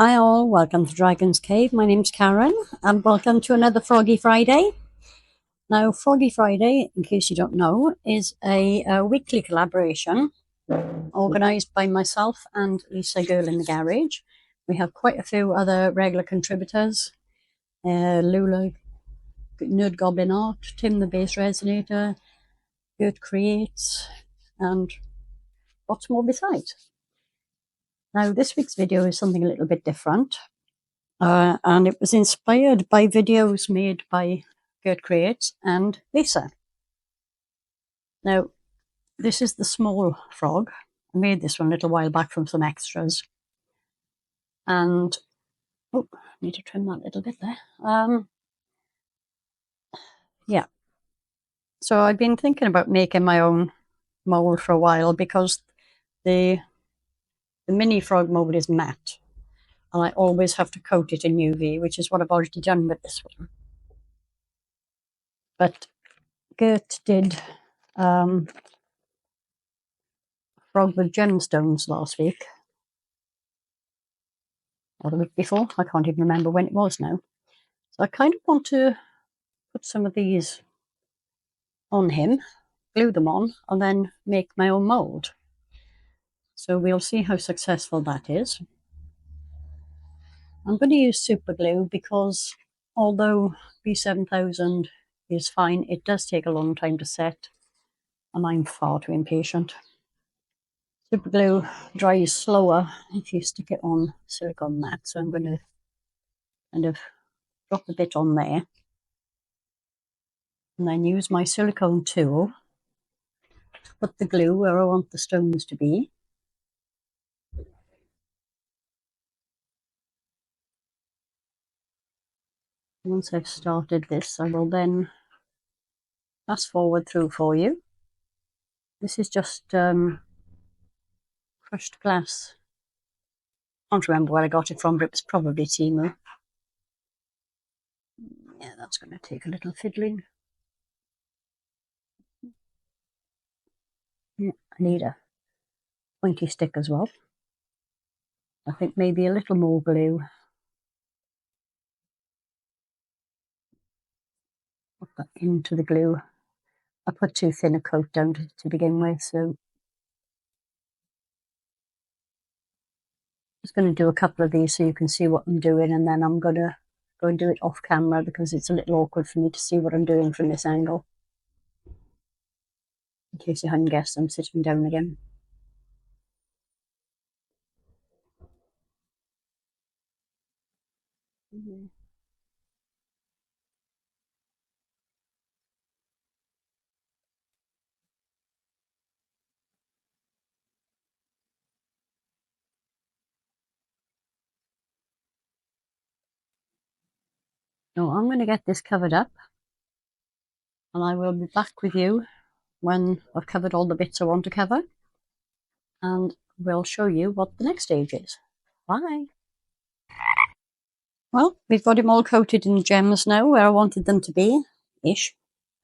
Hi all, welcome to Dragon's Cave. My name's Karen and welcome to another Froggy Friday. Now, Froggy Friday, in case you don't know, is a weekly collaboration organised by myself and Lisa Girl in the Garage. We have quite a few other regular contributors. Loula, Nerd Goblin Art, Tim the Bass Resonator, Gert Creates, and lots more besides. Now, this week's video is something a little bit different. And it was inspired by videos made by Gert Creates and Lisa. Now, this is the small frog. I made this one a little while back from some extras. And, oh, I need to trim that a little bit there. Yeah. So I've been thinking about making my own mould for a while because the mini frog mould is matte. And I always have to coat it in UV, which is what I've already done with this one. But Gert did frog with gemstones last week, or the week before. I can't even remember when it was now. So I kind of want to put some of these on him, glue them on, and then make my own mould. So we'll see how successful that is. I'm going to use super glue because although B7000 is fine, it does take a long time to set, and I'm far too impatient. Super glue dries slower if you stick it on silicone mat, so I'm going to kind of drop a bit on there and then use my silicone tool to put the glue where I want the stones to be. Once I've started this, I will then fast forward through for you. This is just crushed glass. I can't remember where I got it from, but it was probably Temu. Yeah, that's going to take a little fiddling. Yeah, I need a pointy stick as well. I think maybe a little more glue. Put that into the glue. I put too thin a coat down to begin with, so just going to do a couple of these so you can see what I'm doing, and then I'm going to go and do it off camera because it's a little awkward for me to see what I'm doing from this angle. In case you hadn't guessed, I'm sitting down again. So I'm going to get this covered up, and I will be back with you when I've covered all the bits I want to cover, and we'll show you what the next stage is. Bye. Well, we've got him all coated in gems now where I wanted them to be, ish.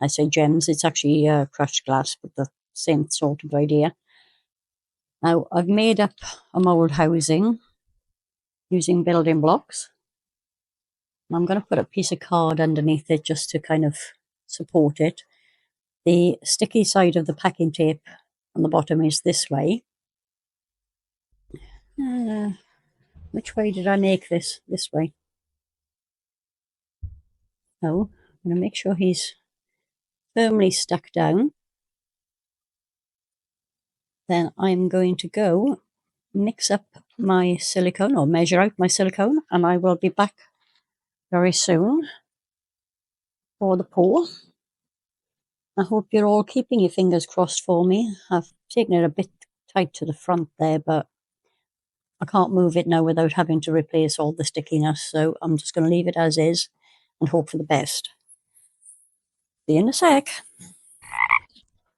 I say gems, it's actually crushed glass, but the same sort of idea. Now, I've made up a mould housing using building blocks. I'm going to put a piece of card underneath it just to kind of support it. The sticky side of the packing tape on the bottom is this way. Which way did I make this? This way. So I'm going to make sure he's firmly stuck down. Then I'm going to go mix up my silicone or measure out my silicone, and I will be back very soon for the pour. I hope you're all keeping your fingers crossed for me. I've taken it a bit tight to the front there, but I can't move it now without having to replace all the stickiness, so I'm just going to leave it as is and hope for the best. See you in a sec.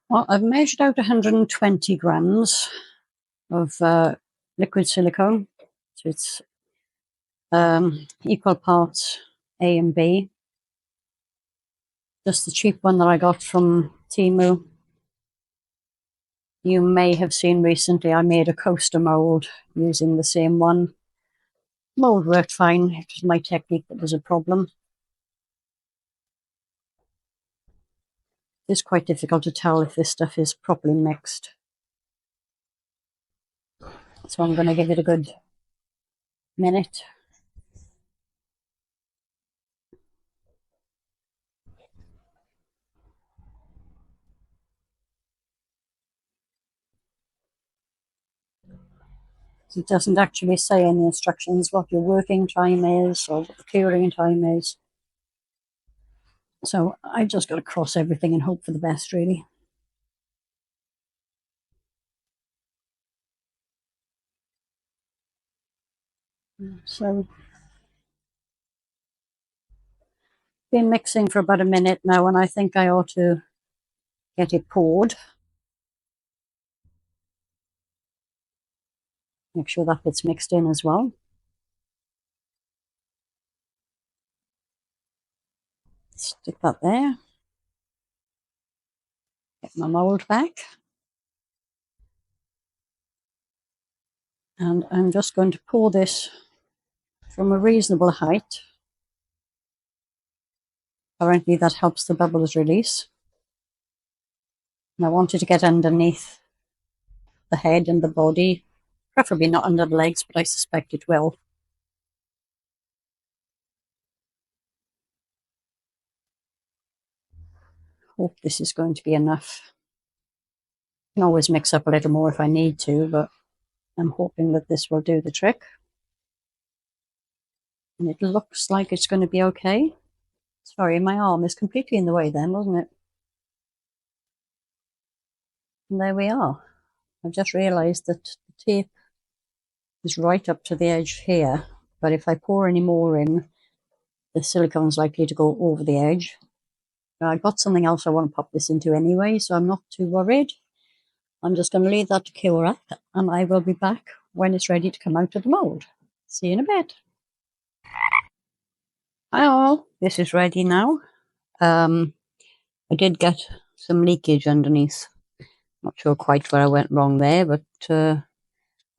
Well, I've measured out 120 grams of liquid silicone, so it's equal parts A and B. Just the cheap one that I got from Temu. You may have seen recently I made a coaster mould using the same one. Mould worked fine. It was my technique that was a problem. It's quite difficult to tell if this stuff is properly mixed. So I'm going to give it a good minute. It doesn't actually say in the instructions what your working time is or what the curing time is. So I just got to cross everything and hope for the best, really. So been mixing for about a minute now, and I think I ought to get it poured. Make sure that it's mixed in as well. Stick that there. Get my mould back. And I'm just going to pour this from a reasonable height. Apparently that helps the bubbles release. And I want it to get underneath the head and the body, preferably not under the legs, but I suspect it will. Hope this is going to be enough. I can always mix up a little more if I need to, but I'm hoping that this will do the trick. And it looks like it's going to be okay. Sorry, my arm is completely in the way then, wasn't it? And there we are. I've just realised that the tape is right up to the edge here, but if I pour any more in, the silicone's likely to go over the edge. Now, I've got something else I want to pop this into anyway, so I'm not too worried. I'm just going to leave that to cure up, and I will be back when it's ready to come out of the mould. See you in a bit. Hi all, this is ready now. I did get some leakage underneath. Not sure quite where I went wrong there, but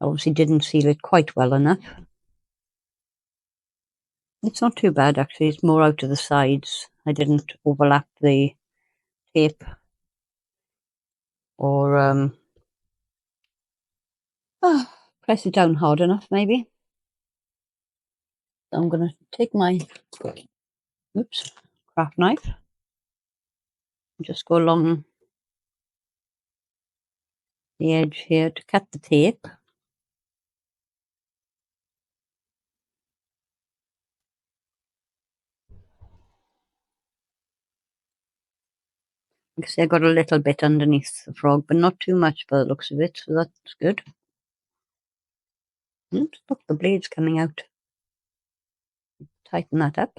obviously didn't seal it quite well enough. It's not too bad actually, it's more out to the sides. I didn't overlap the tape or press it down hard enough maybe. So I'm going to take my craft knife and just go along the edge here to cut the tape. You can see I got a little bit underneath the frog, but not too much by the looks of it, so that's good. And look, the blade's coming out. Tighten that up.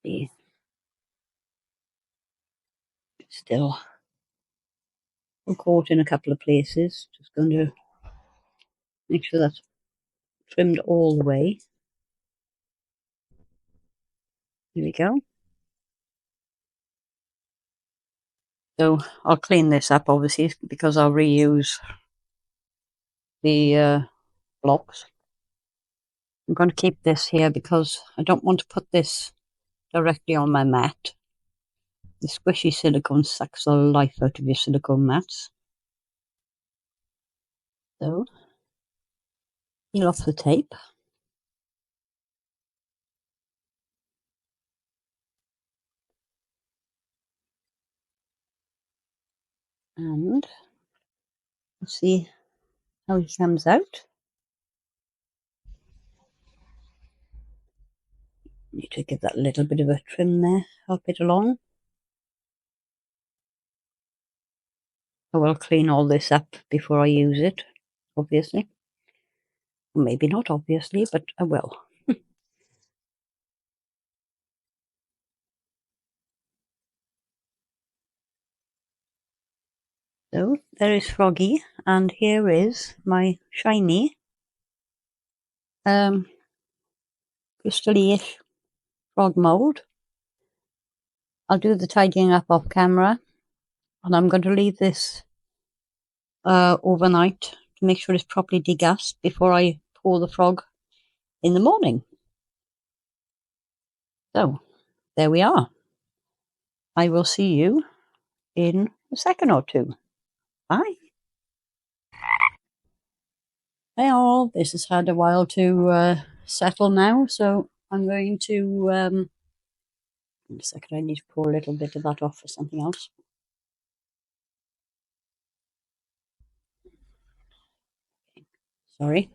See, still caught in a couple of places. Just going to make sure that's trimmed all the way. Here we go. So I'll clean this up obviously because I'll reuse the blocks. I'm going to keep this here because I don't want to put this directly on my mat. The squishy silicone sucks the life out of your silicone mats. So peel off the tape. And let's see how it comes out. Need to give that a little bit of a trim there, help it along. I will clean all this up before I use it, obviously. Maybe not obviously, but I will. So there is Froggy, and here is my shiny crystal-ish frog mould. I'll do the tidying up off camera, and I'm going to leave this overnight to make sure it's properly degassed before I pour the frog in the morning. So there we are. I will see you in a second or two. Bye. Hey all, this has had a while to settle now, so I'm going to, in a second I need to pour a little bit of that off for something else. Sorry.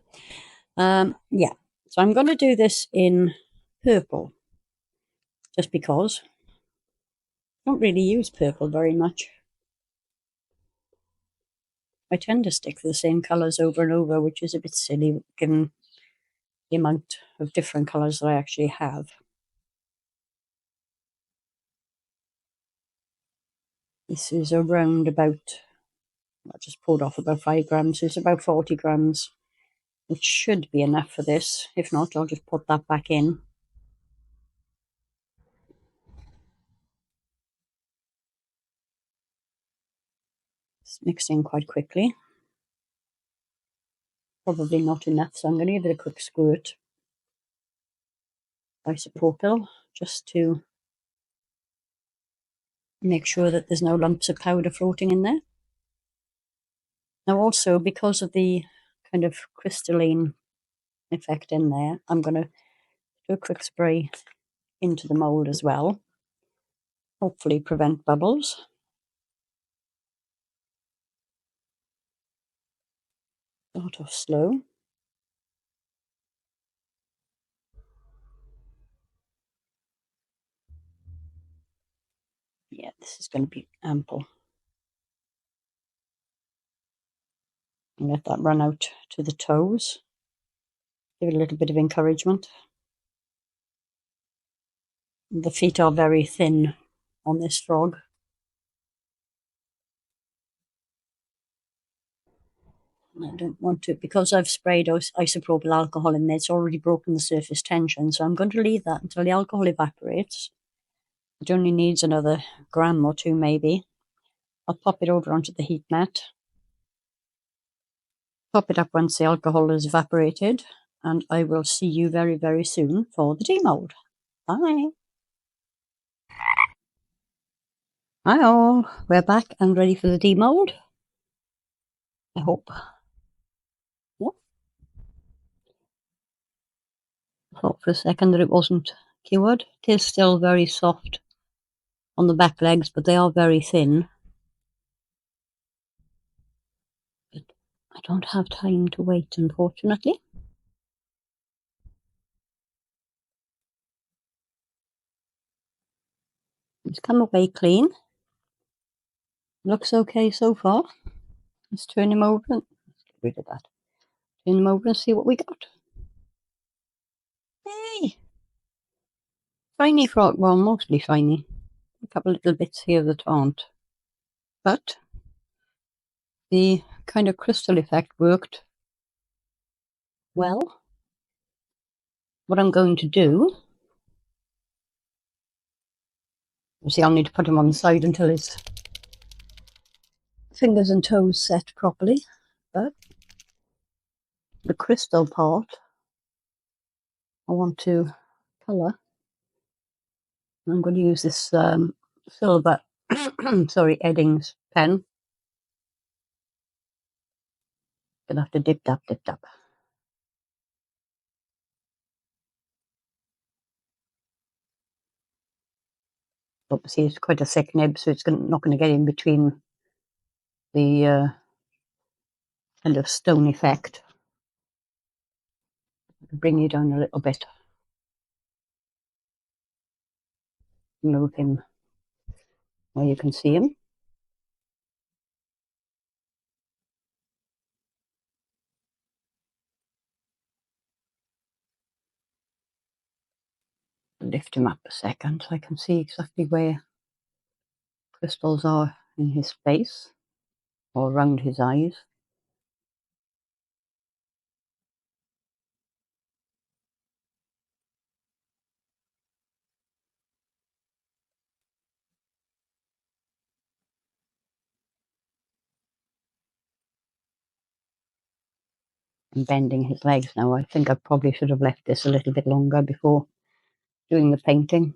Yeah, so I'm going to do this in purple, just because I don't really use purple very much. I tend to stick to the same colours over and over, which is a bit silly given the amount of different colours that I actually have. This is around about, I just poured off about 5 grams, so it's about 40 grams, which should be enough for this. If not, I'll just put that back in. It's mixing quite quickly. Probably not enough, so I'm going to give it a quick squirt. Isopropyl, just to make sure that there's no lumps of powder floating in there. Now also, because of the kind of crystalline effect in there, I'm going to do a quick spray into the mould as well. Hopefully prevent bubbles. Start off slow. Yeah, this is going to be ample. And let that run out to the toes. Give it a little bit of encouragement. The feet are very thin on this frog. I don't want to, because I've sprayed isopropyl alcohol in there, it's already broken the surface tension, so I'm going to leave that until the alcohol evaporates. It only needs another gram or two maybe. I'll pop it over onto the heat mat. Pop it up once the alcohol has evaporated, and I will see you very, very soon for the demold. Bye. Hi all, we're back and ready for the demold. I hope. Yep. Thought for a second that it wasn't cured. It is still very soft on the back legs, but they are very thin. But I don't have time to wait, unfortunately. It's come away clean. Looks okay so far. Let's turn him over and let's get rid of that. Turn him over and see what we got. Hey! Shiny frog, well, mostly shiny. A couple little bits here that aren't. But the kind of crystal effect worked well. What I'm going to do, you see, I'll need to put him on the side until his fingers and toes set properly. But the crystal part, I want to colour. I'm going to use this silver, sorry, Eddings pen. Gonna have to dip, dab, dip, dab. Obviously, it's quite a thick nib, so it's not going to get in between the kind of stone effect. Bring you down a little bit. Move him where you can see him. Lift him up a second so I can see exactly where crystals are in his face. or around his eyes. And bending his legs now. I think I probably should have left this a little bit longer before doing the painting.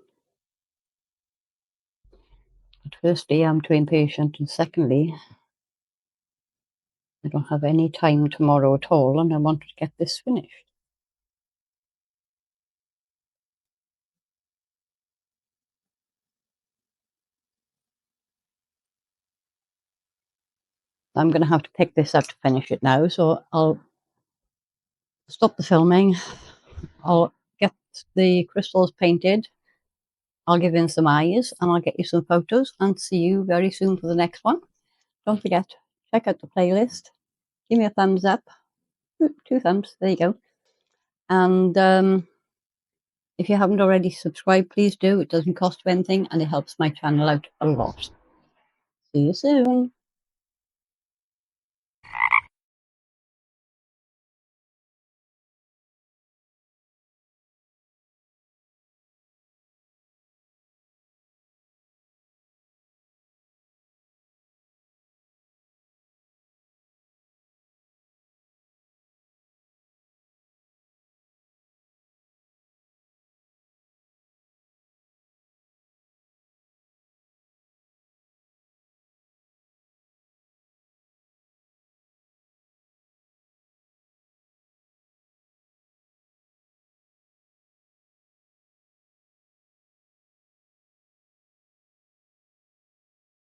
But firstly, I'm too impatient, and secondly, I don't have any time tomorrow at all, and I want to get this finished. I'm going to have to pick this up to finish it now, so I'll stop the filming. I'll get the crystals painted. I'll give in some eyes, and I'll get you some photos, and see you very soon for the next one. Don't forget, check out the playlist. Give me a thumbs up. 2 thumbs. There you go. And if you haven't already subscribed, please do. It doesn't cost you anything, and it helps my channel out a lot. See you soon.